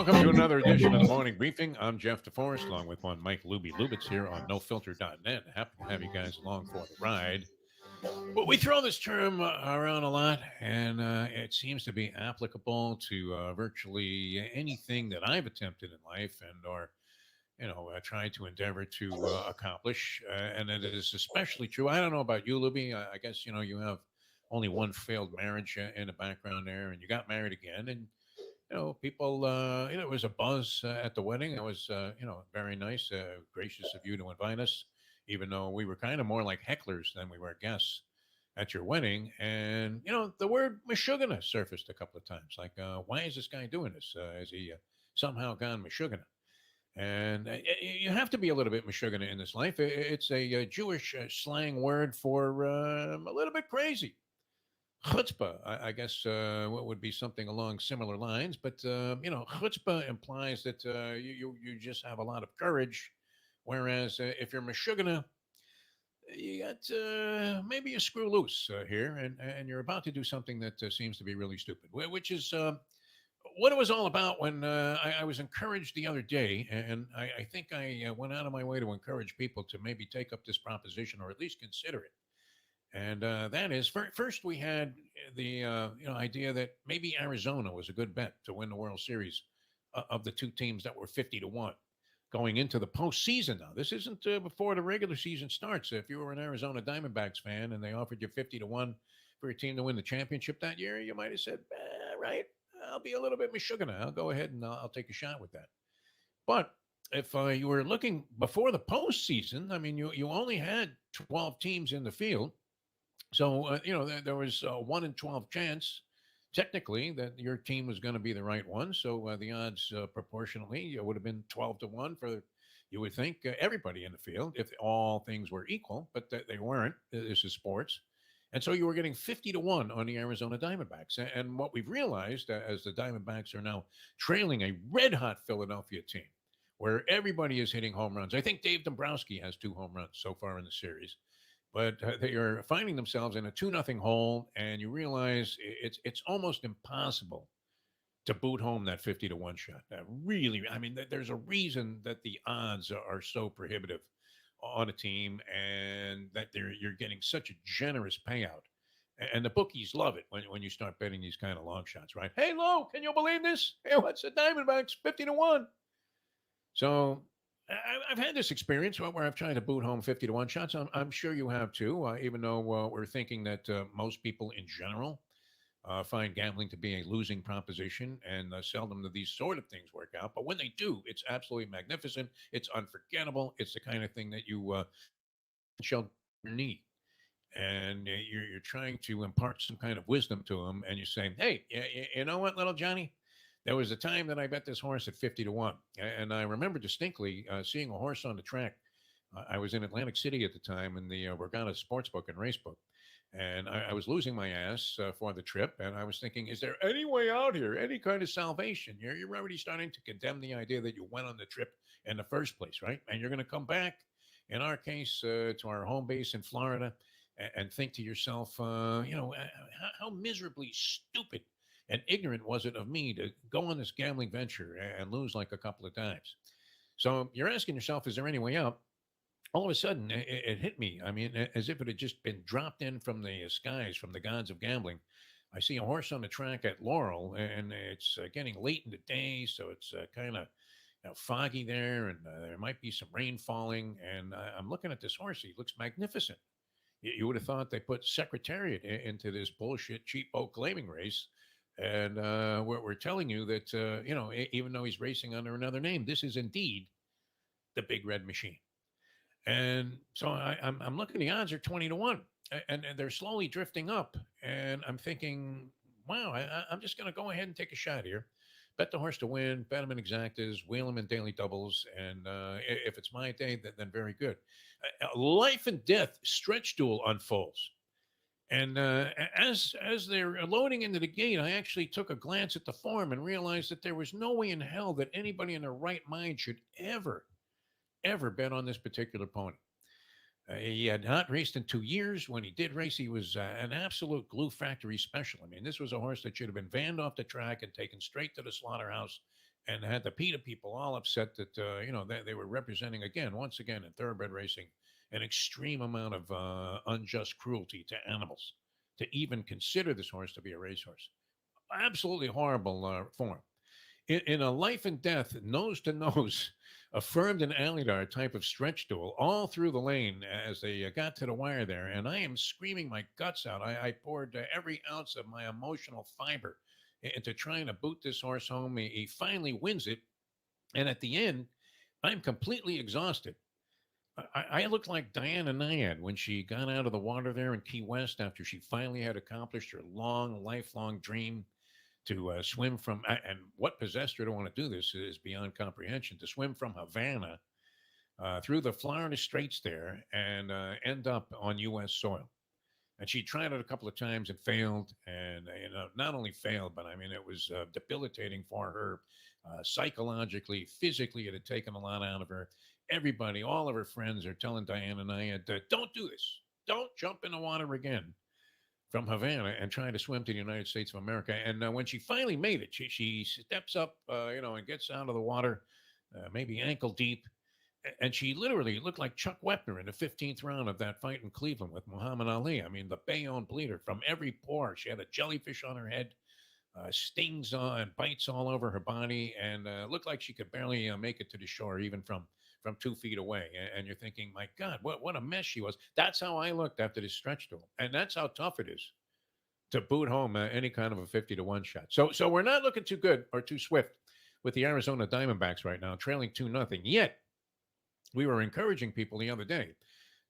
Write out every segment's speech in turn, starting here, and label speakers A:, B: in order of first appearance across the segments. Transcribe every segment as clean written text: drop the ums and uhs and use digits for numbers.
A: Welcome to another edition of the Morning Briefing. I'm Jeff DeForest, along with one Mike Lubie Lubitz here on NoFilter.net. Happy to have you guys along for the ride. But we throw this term around a lot, and it seems to be applicable to virtually anything that I've attempted in life and or tried to endeavor to accomplish. And it is especially true. I don't know about you, Lubie. I guess you have only one failed marriage in the background there, and you got married again, and people, it was a buzz at the wedding. It was, very nice, gracious of you to invite us, even though we were kind of more like hecklers than we were guests at your wedding. And, the word Meshuggah surfaced a couple of times. Like, why is this guy doing this? Is he somehow gone Meshuggah? And you have to be a little bit Meshuggah in this life. It's a Jewish slang word for a little bit crazy. Chutzpah, I guess, what would be something along similar lines, but chutzpah implies that you just have a lot of courage, whereas if you're Meshuggah, you got maybe a screw loose here, and you're about to do something that seems to be really stupid, which is what it was all about when I was encouraged the other day, and I think I went out of my way to encourage people to maybe take up this proposition or at least consider it. And that is first we had the idea that maybe Arizona was a good bet to win the World Series of the two teams that were 50-1 going into the postseason. Now this isn't before the regular season starts. If you were an Arizona Diamondbacks fan and they offered you 50-1 for your team to win the championship that year, you might have said, "Right, I'll be a little bit Meshuggah. I'll go ahead and I'll take a shot with that." But if you were looking before the postseason, I mean, you only had 12 teams in the field. So, there was a 1 in 12 chance, technically, that your team was going to be the right one. So the odds proportionally would have been 12-1 for, you would think, everybody in the field if all things were equal, but they weren't. This is sports. And so you were getting 50-1 on the Arizona Diamondbacks. And what we've realized as the Diamondbacks are now trailing a red hot Philadelphia team where everybody is hitting home runs. I think Dave Dombrowski has 2 home runs so far in the series, but they are finding themselves in a 2-0 hole, and you realize it's almost impossible to boot home that 50-1 shot. Really, I mean, there's a reason that the odds are so prohibitive on a team, and that you're getting such a generous payout. And the bookies love it when you start betting these kind of long shots, right? Hey, Lo, can you believe this? Hey, what's the Diamondbacks 50-1? So I've had this experience where I've tried to boot home 50-1 shots. I'm sure you have too, even though we're thinking that most people in general find gambling to be a losing proposition, and seldom do these sort of things work out. But when they do, it's absolutely magnificent. It's unforgettable. It's the kind of thing that you shall need. And you're trying to impart some kind of wisdom to them, and you say, "Hey, you know what, little Johnny? There was a time that I bet this horse at 50-1, and I remember distinctly seeing a horse on the track. I was in Atlantic City at the time in the Borgata Sportsbook and Racebook, and I was losing my ass for the trip, and I was thinking, is there any way out here, any kind of salvation? You're already starting to condemn the idea that you went on the trip in the first place, right? And you're going to come back, in our case, to our home base in Florida, and think to yourself, how miserably stupid and ignorant was it of me to go on this gambling venture and lose like a couple of times? So you're asking yourself, is there any way out? All of a sudden, it hit me. I mean, as if it had just been dropped in from the skies, from the gods of gambling. I see a horse on the track at Laurel, and it's getting late in the day, so it's kind of foggy there, and there might be some rain falling. And I'm looking at this horse. He looks magnificent. You would have thought they put Secretariat into this bullshit cheapo claiming race. And we're telling you that, even though he's racing under another name, this is indeed the Big Red Machine. And so I'm looking, the odds are 20-1, and they're slowly drifting up. And I'm thinking, wow, I'm just going to go ahead and take a shot here. Bet the horse to win, bet him in exactas, wheel him in daily doubles. And if it's my day, then very good. Life and death stretch duel unfolds. And as they're loading into the gate, I actually took a glance at the form and realized that there was no way in hell that anybody in their right mind should ever bet on this particular pony. He had not raced in 2 years. When he did race, he was an absolute glue factory special. I mean, this was a horse that should have been vanned off the track and taken straight to the slaughterhouse and had the PETA people all upset that they were representing once again in thoroughbred racing, an extreme amount of unjust cruelty to animals. To even consider this horse to be a racehorse, absolutely horrible form. In a life and death, nose to nose, affirmed an Alydar type of stretch duel all through the lane as they got to the wire there. And I am screaming my guts out. I poured every ounce of my emotional fiber into trying to boot this horse home. He finally wins it. And at the end, I'm completely exhausted. I looked like Diana Nyad when she got out of the water there in Key West after she finally had accomplished her long, lifelong dream to swim from, and what possessed her to want to do this is beyond comprehension, to swim from Havana through the Florida Straits there and end up on U.S. soil. And she tried it a couple of times and failed. And, not only failed, but I mean, it was debilitating for her psychologically, physically. It had taken a lot out of her. Everybody, all of her friends are telling Diane and I, don't do this. Don't jump in the water again from Havana and trying to swim to the United States of America. And when she finally made it, she steps up, and gets out of the water, maybe ankle deep. And she literally looked like Chuck Wepner in the 15th round of that fight in Cleveland with Muhammad Ali. I mean, the Bayonne bleeder from every pore. She had a jellyfish on her head, stings and bites all over her body, and looked like she could barely make it to the shore, even from 2 feet away. And you're thinking, my God, what a mess she was. That's how I looked after this stretch duel. And that's how tough it is to boot home any kind of a 50-1 shot. So we're not looking too good or too swift with the Arizona Diamondbacks right now, trailing 2-0. Yet, we were encouraging people the other day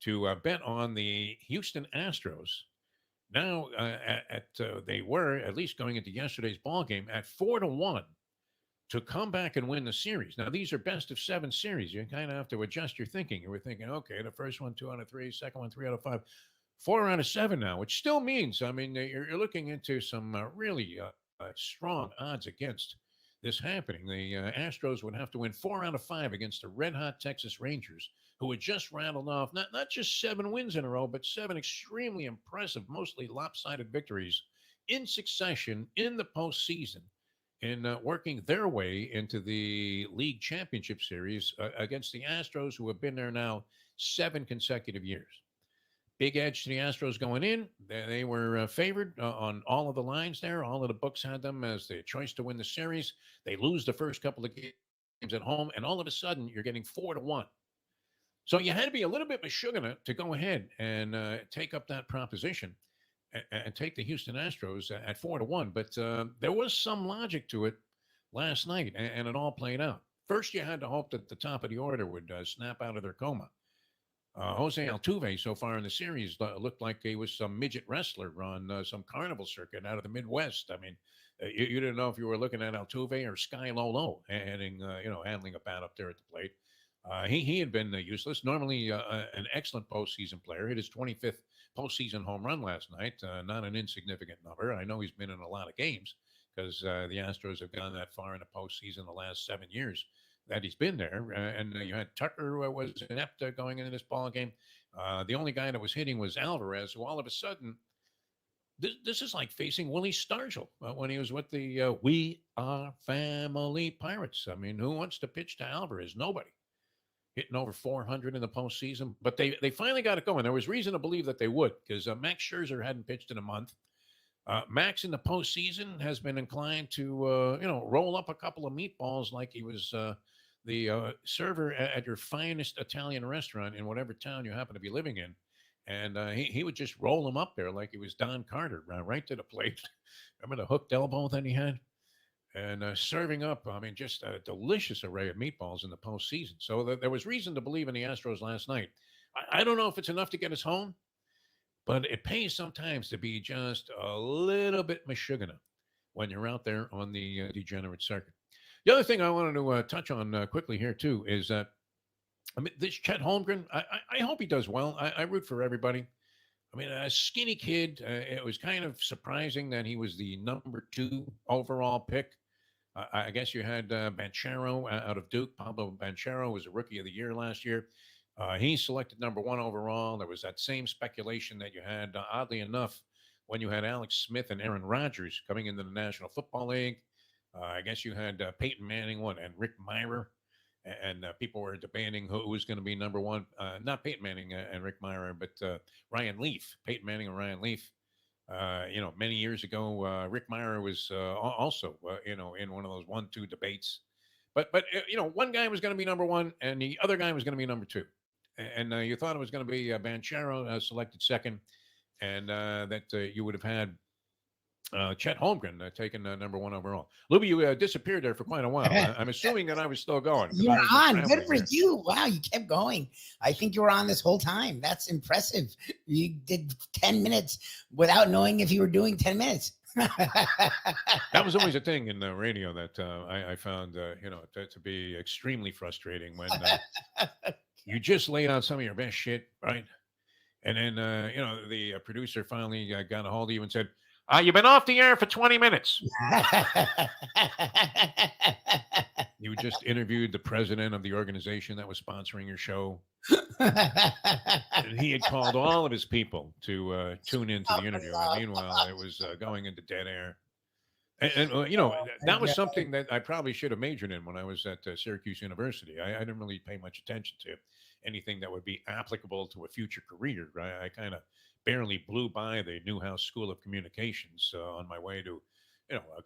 A: to bet on the Houston Astros. Now, they were at least going into yesterday's ball game at 4-1 to come back and win the series. Now, these are best of 7 series. You kind of have to adjust your thinking. You were thinking, okay, the first one 2 out of 3, second one 3 out of 5, 4 out of 7 now, which still means, I mean, you're looking into some really strong odds against this happening. The Astros would have to win 4 out of 5 against the red-hot Texas Rangers, who had just rattled off not just 7 wins in a row, but 7 extremely impressive, mostly lopsided victories in succession in the postseason, in working their way into the league championship series against the Astros, who have been there now 7 consecutive years. Big edge to the Astros going in. They were favored on all of the lines there. All of the books had them as the choice to win the series. They lose the first couple of games at home, and all of a sudden, you're getting 4-1. So you had to be a little bit mashugana to go ahead and take up that proposition and take the Houston Astros at 4-1. But there was some logic to it last night, and it all played out. First, you had to hope that the top of the order would snap out of their coma. Jose Altuve, so far in the series, looked like he was some midget wrestler on some carnival circuit out of the Midwest. I mean, you didn't know if you were looking at Altuve or Sky Lolo handling a bat up there at the plate. He had been useless. Normally, an excellent postseason player. Hit his 25th postseason home run last night. Not an insignificant number. I know he's been in a lot of games because the Astros have gone that far in the postseason the last 7 years that he's been there. And you had Tucker was inept going into this ball game. The only guy that was hitting was Alvarez, who all of a sudden, this is like facing Willie Stargell when he was with the We Are Family Pirates. I mean, who wants to pitch to Alvarez? Nobody. Hitting over 400 in the postseason. But they finally got it going. There was reason to believe that they would, because Max Scherzer hadn't pitched in a month. Max in the postseason has been inclined to, roll up a couple of meatballs like he was the server at your finest Italian restaurant in whatever town you happen to be living in. And he would just roll them up there like he was Don Carter, right to the plate. Remember the hooked elbow that he had? And serving up, I mean, just a delicious array of meatballs in the postseason. So there was reason to believe in the Astros last night. I don't know if it's enough to get us home, but it pays sometimes to be just a little bit mashugana when you're out there on the degenerate circuit. The other thing I wanted to touch on quickly here, too, is that this Chet Holmgren, I hope he does well. I root for everybody. I mean, a skinny kid. It was kind of surprising that he was the number 2 overall pick. I guess you had Banchero out of Duke. Pablo Banchero was a rookie of the year last year. He's selected number 1 overall. There was that same speculation that you had, oddly enough, when you had Alex Smith and Aaron Rodgers coming into the National Football League. I guess you had Peyton Manning, one, and Rick Mirer, and people were debating who was going to be number one. Not Peyton Manning and Rick Mirer, but Ryan Leaf. Peyton Manning and Ryan Leaf. Many years ago, Rick Mirer was also, in one of those 1-2 debates. But one guy was going to be number one, and the other guy was going to be number two. And you thought it was going to be Banchero selected second, and that you would have had Chet Holmgren taken number one overall. Lubie, you disappeared there for quite a while. I'm assuming that I was still going.
B: You're on. Good for you. Wow, you kept going. I think you were on this whole time. That's impressive. You did 10 minutes without knowing if you were doing 10 minutes.
A: That was always a thing in the radio that I found, to be extremely frustrating when you just laid out some of your best shit, right? And then, the producer finally got a hold of you and said, you've been off the air for 20 minutes. You just interviewed the president of the organization that was sponsoring your show. And he had called all of his people to tune into the interview. And meanwhile, it was going into dead air. And that was something that I probably should have majored in when I was at Syracuse University. I didn't really pay much attention to anything that would be applicable to a future career. I kind of barely blew by the Newhouse School of Communications on my way to,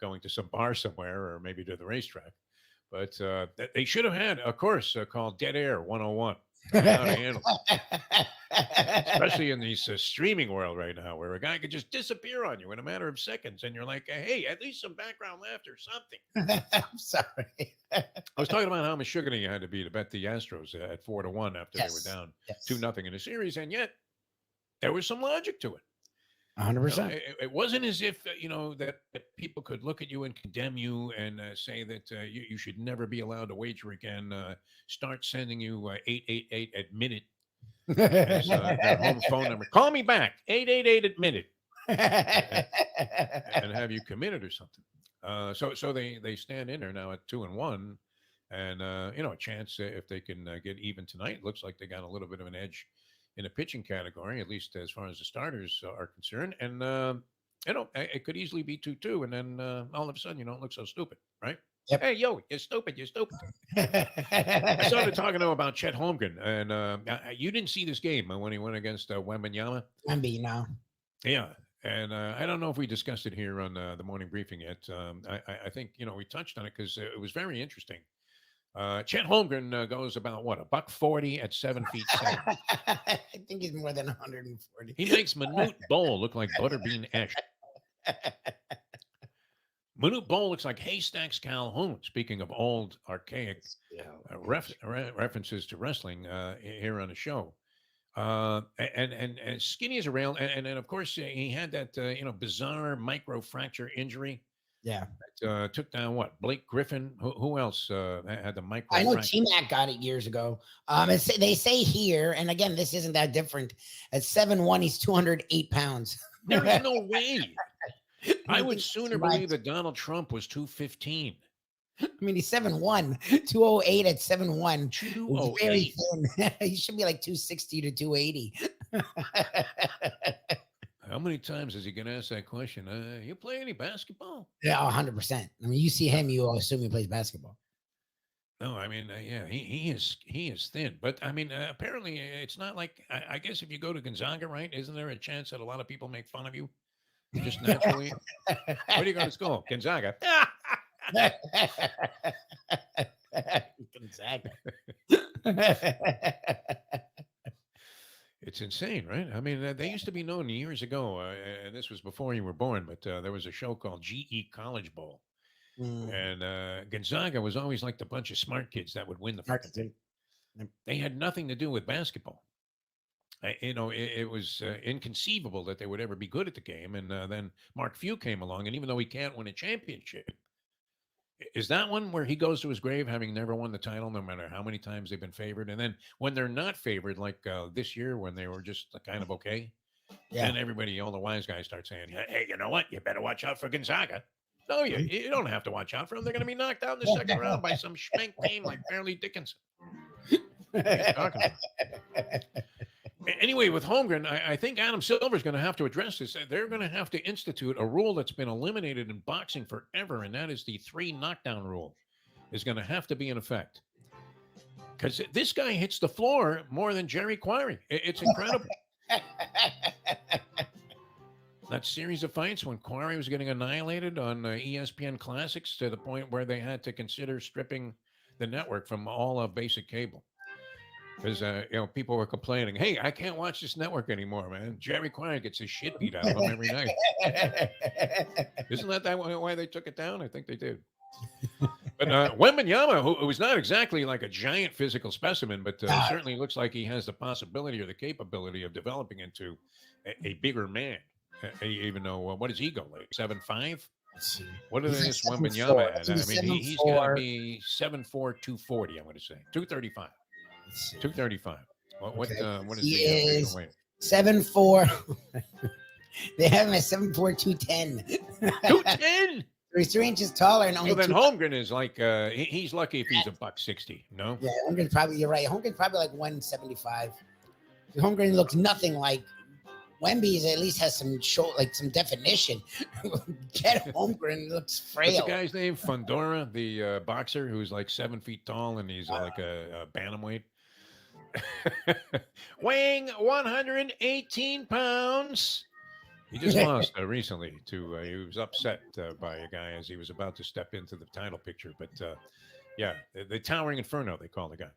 A: going to some bar somewhere or maybe to the racetrack. But they should have had a course called Dead Air 101. How to handle it. Especially in this streaming world right now, where a guy could just disappear on you in a matter of seconds, and you're like, "Hey, at least some background laughter, something."
B: I'm sorry.
A: I was talking about how much sugar you had to be to bet the Astros at 4-1 after they were down 2-0 in the series, and yet there was some logic to it.
B: 100%.
A: It wasn't as if that people could look at you and condemn you and say that you should never be allowed to wager again. Start sending you 888 admitted as their home phone number. Call me back 888 admitted and have you committed or something. So they stand in there now at 2-1, and a chance if they can get even tonight. Looks like they got a little bit of an edge in the pitching category, at least as far as the starters are concerned. And, it could easily be 2-2. And then all of a sudden, you don't look so stupid, right?
B: Yep.
A: Hey, yo, you're stupid. You're stupid. I started talking to him about Chet Holmgren. And you didn't see this game when he went against Wembanyama?
B: No.
A: Yeah. And I don't know if we discussed it here on the morning briefing yet. I think, we touched on it because it was very interesting. Chet Holmgren goes about $140 at 7 feet 7.
B: I think he's more than 140.
A: He makes Manute Bol look like Butterbean Esch. Manute Bol looks like Haystacks Calhoun. Speaking of old, archaic references to wrestling here on the show, and skinny as a rail, and of course he had that bizarre microfracture injury.
B: Yeah.
A: Took down Blake Griffin. Who else had the micro?
B: I know T-Mac got it years ago. They say here, and again, this isn't that different. At 7'1", he's 208 pounds.
A: There is no way. I would sooner believe that Donald Trump was 215.
B: I mean, he's 7'1", 208 at 7'1".
A: 208.
B: Very thin. He should be like 260 to 280.
A: How many times is he going to ask that question? You play any basketball?
B: Yeah, 100%. I mean, you see him, you assume he plays basketball.
A: No, I mean, he is thin. But I mean, apparently, it's not like I guess if you go to Gonzaga, right? Isn't there a chance that a lot of people make fun of you just naturally? Where do you go to school? Gonzaga.
B: Gonzaga.
A: It's insane, right? I mean, they used to be known years ago, and this was before you were born, but there was a show called GE College Bowl. And Gonzaga was always like the bunch of smart kids that would win the fucking thing. They had nothing to do with basketball. It was inconceivable that they would ever be good at the game. And then Mark Few came along, and even though he can't win a championship, is that one where he goes to his grave having never won the title, no matter how many times they've been favored? And then when they're not favored, like this year when they were just kind of okay, then everybody, all the wise guys start saying, hey, you know what? You better watch out for Gonzaga. No, you don't have to watch out for them. They're going to be knocked out in the second round by some schmank team like Fairleigh Dickinson. What are you talking about? Anyway, anyway, with Holmgren, I think Adam Silver is going to have to address this. They're going to have to institute a rule that's been eliminated in boxing forever, and that is the 3 knockdown rule is going to have to be in effect. Because this guy hits the floor more than Jerry Quarry. It's incredible. That series of fights when Quarry was getting annihilated on ESPN Classics to the point where they had to consider stripping the network from all of basic cable. Because people were complaining, "Hey, I can't watch this network anymore, man. Jerry Quarry gets his shit beat out of him every night." Isn't that why they took it down? I think they did. But Wembanyama, who's not exactly like a giant physical specimen, but certainly looks like he has the possibility or the capability of developing into a bigger man. Even though, what does he go like 7'5"? What is this Wembanyama at? I mean, he's got to be 7'4", 240. I'm going to say 235. 235. What is
B: he
A: the
B: is
A: weight?
B: 7'4". They have him at 7'4", 210.
A: 210.
B: He's 3 inches taller and only.
A: So then Holmgren is like he's lucky if he's $160. No.
B: Yeah, Holmgren's probably. You're right. Holmgren's probably like 175. Holmgren looks nothing like Wemby's. At least has some some definition. Get Holmgren looks frail.
A: What's the guy's name? Fundora, the boxer who's like 7 feet tall and he's like a bantamweight. Weighing 118 pounds. He just lost recently to, he was upset by a guy as he was about to step into the title picture. But yeah, the Towering Inferno, they call the guy.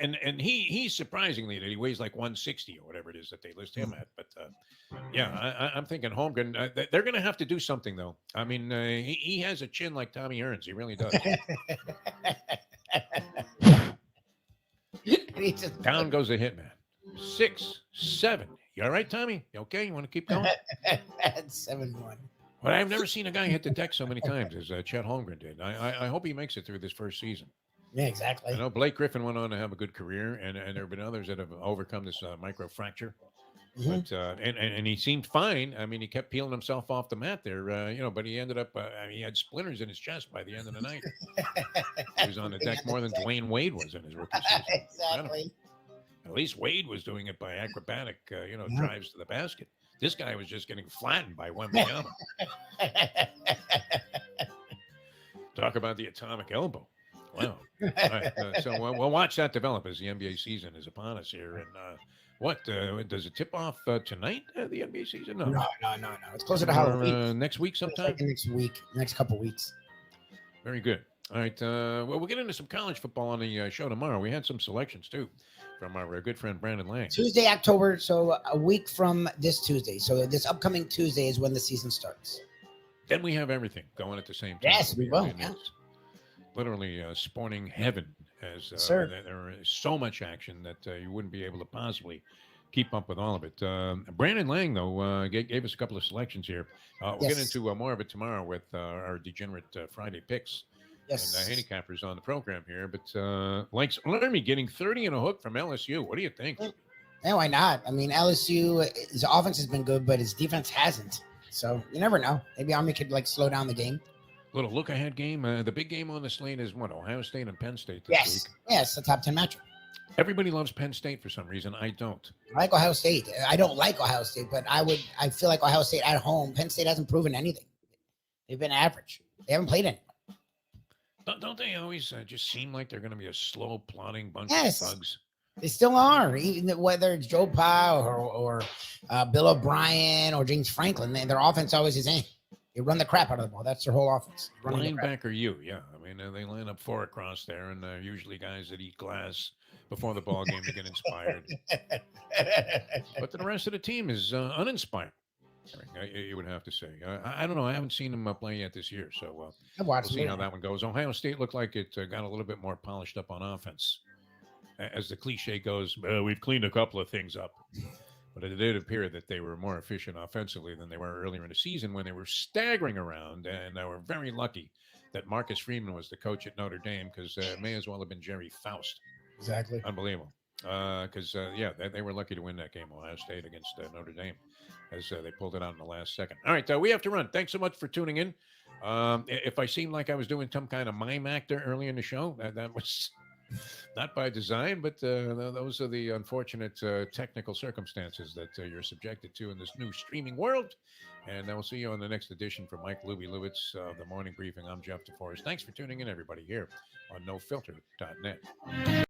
A: And he's surprisingly that he weighs like 160 or whatever it is that they list him at. But yeah, I'm thinking Holmgren, they're going to have to do something though. I mean, he has a chin like Tommy Hearns. He really does. Down goes the hitman. 6, 7. You all right, Tommy? You okay? You want to keep going?
B: 7-1.
A: Well, I've never seen a guy hit the deck so many times as Chet Holmgren did. I hope he makes it through this first season.
B: Yeah, exactly.
A: I know Blake Griffin went on to have a good career, and there have been others that have overcome this microfracture. Mm-hmm. But and he seemed fine. I mean, he kept peeling himself off the mat there, but he ended up he had splinters in his chest by the end of the night. He was on the deck more than Dwayne Wade was in his rookie season.
B: Exactly.
A: At least Wade was doing it by acrobatic, drives to the basket. This guy was just getting flattened by Wembanyama. Talk about the atomic elbow. Wow. All right, so we'll watch that develop as the NBA season is upon us here. And what does it tip off tonight? The NBA season?
B: No. It's closer to Halloween.
A: Next week sometime.
B: Next couple weeks.
A: Very good. All right. Well, we'll get into some college football on the show tomorrow. We had some selections too from our good friend Brandon Lang.
B: Tuesday, October. So a week from this Tuesday. So this upcoming Tuesday is when the season starts.
A: Then we have everything going at the same time.
B: Yes, we will.
A: Yeah. Literally sporting heaven as there is so much action that you wouldn't be able to possibly keep up with all of it. Brandon Lang, though, gave us a couple of selections here. We'll get into more of it tomorrow with our Degenerate Friday picks and handicappers on the program here. But Lake's Lermy getting 30 in a hook from LSU. What do you think?
B: Yeah, why not? I mean, LSU, his offense has been good, but his defense hasn't. So you never know. Maybe Army could slow down the game.
A: Little look-ahead game. The big game on the slate is what? Ohio State and Penn State this week.
B: Yes, the top 10 matchup.
A: Everybody loves Penn State for some reason. I don't.
B: I like Ohio State. I don't like Ohio State, but I feel like Ohio State at home. Penn State hasn't proven anything. They've been average. They haven't played anyone.
A: Don't they always just seem like they're going to be a slow, plodding bunch of thugs?
B: They still are. Even whether it's Joe Pa or Bill O'Brien or James Franklin, their offense always is in. They run the crap out of the ball. That's their whole offense.
A: Linebacker, yeah. I mean, they line up 4 across there, and usually guys that eat glass before the ball game to get inspired. But the rest of the team is uninspired. You would have to say. I don't know. I haven't seen them play yet this year, so we'll see how that one goes. Ohio State looked like it got a little bit more polished up on offense. As the cliche goes, we've cleaned a couple of things up. But it did appear that they were more efficient offensively than they were earlier in the season when they were staggering around. And they were very lucky that Marcus Freeman was the coach at Notre Dame because it may as well have been Jerry Faust.
B: Exactly.
A: Unbelievable. Because, they were lucky to win that game, Ohio State against Notre Dame, as they pulled it out in the last second. All right, we have to run. Thanks so much for tuning in. If I seemed like I was doing some kind of mime actor early in the show, that was Not by design, but those are the unfortunate technical circumstances that you're subjected to in this new streaming world. And I will see you on the next edition for Mike Lubie Lubitz, the morning briefing. I'm Jeff DeForest. Thanks for tuning in, everybody, here on NoFilter.net.